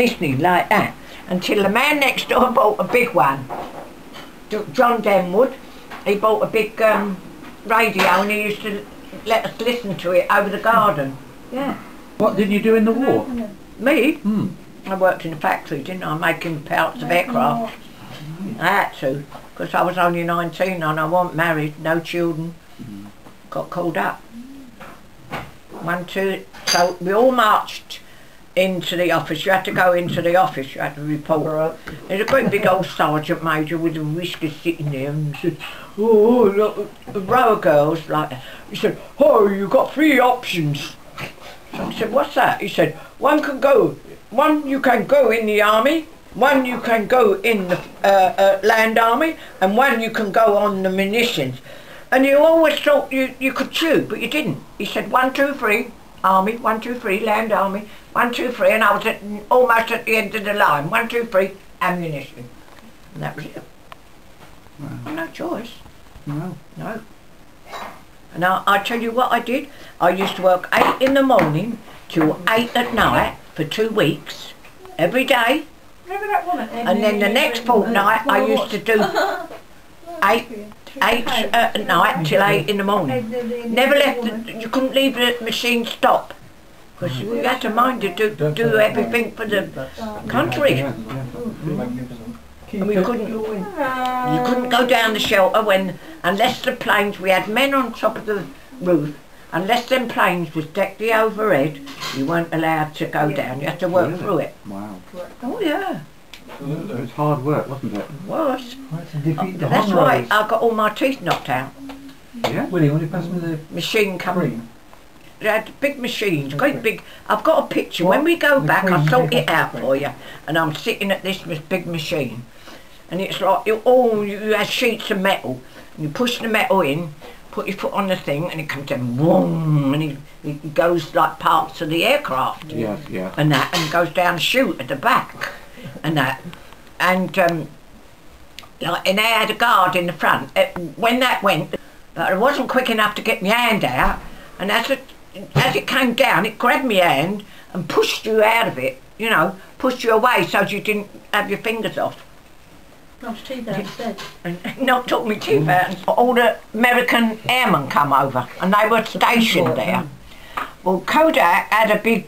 listening like that, until the man next door bought a big one. John Denwood, he bought a big radio and he used to let us listen to it over the garden. Yeah. What did you do in the war? Me? I worked in a factory, didn't I, making parts of aircraft. I had to, because I was only 19 and I wasn't married, no children. Got called up. 1, 2, so we all marched into the office. You had to go into the office, you had to report. There's a great big old sergeant major with a whisker sitting there, and he said, oh, look, a row of girls like that. He said, oh, you've got 3 options. So I said, what's that? He said, one you can go in the army, one you can go in the land army, and one you can go on the munitions. And you always thought you could choose, but you didn't. He said 1, 2, 3, army, 1, 2, 3, land army, 1, 2, 3, and I was almost at the end of the line. 1, 2, 3, ammunition. And that was it. Wow. No choice. No. No. And I tell you what I did. I used to work 8 in the morning till 8 at night for 2 weeks, every day. And then the next fortnight I used to do 8 at night till 8 in the morning. Never left, you couldn't leave the machine stop. Because you had to mind to do everything for the country. And we couldn't, you couldn't go down the shelter unless the planes, we had men on top of the roof, unless them planes was decked overhead, you weren't allowed to go down, you had to work through it. Wow. Oh yeah. It was hard work, wasn't it? It was. That's why I got all my teeth knocked out. Yeah? Willie, want to pass me the machine coming? They had big machines, great big. I've got a picture. When we go back, I'll sort it out for you. And I'm sitting at this big machine, and it's like you have sheets of metal, and you push the metal in, put your foot on the thing, and it comes down, boom, and it goes like parts of the aircraft. Yeah, yeah. And that, and goes down the chute at the back, and that, and like, and they had a guard in the front. When that went, I wasn't quick enough to get my hand out, and as it came down, it grabbed my hand and pushed you out of it, you know, pushed you away so you didn't have your fingers off. Knocked teeth out instead. And knocked all my teeth out. All the American airmen come over and they were stationed there. Well, Kodak had a big,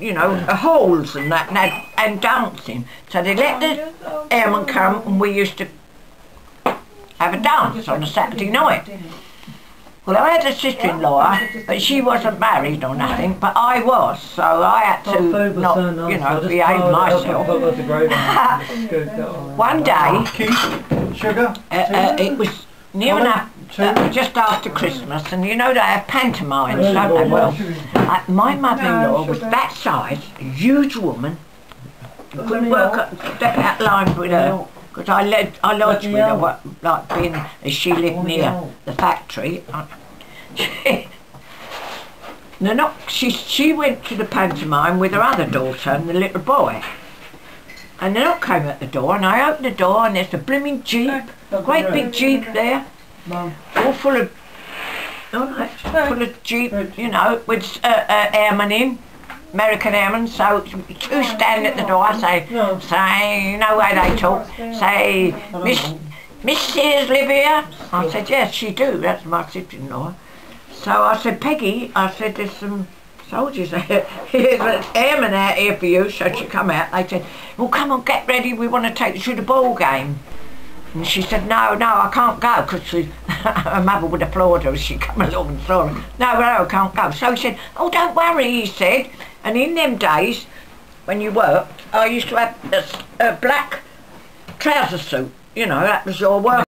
you know, halls and that, and dancing. So they let the airmen come, and we used to have a dance on a Saturday night. Well, I had a sister-in-law, but she wasn't married or nothing, but I was, so I had to not, you know, behave myself. One day, it was near enough, just after Christmas, and you know they have pantomimes, don't they? Well, my mother-in-law was that size, a huge woman. You couldn't step out line with her. Because I lodged with her, like being, as she lived near the factory. She went to the pantomime with her other daughter and the little boy. And the knock came at the door, and I opened the door, and there's a blooming jeep, a great big jeep there, all full of jeep, you know, with airmen in. American airmen, so 2 stand at the door, say, you know where they talk, say, Miss Sears live here? I said, yes, she do, that's my sister-in-law. So I said, Peggy, I said, there's some soldiers there, here's an airman out here for you, so she come out. They said, well, come on, get ready, we want to take you to the ball game. And she said, no, I can't go, because her mother would applaud her as she come along and saw her. No, I can't go. So he said, oh, don't worry, he said. And in them days, when you worked, I used to have a black trouser suit, you know, that was your work.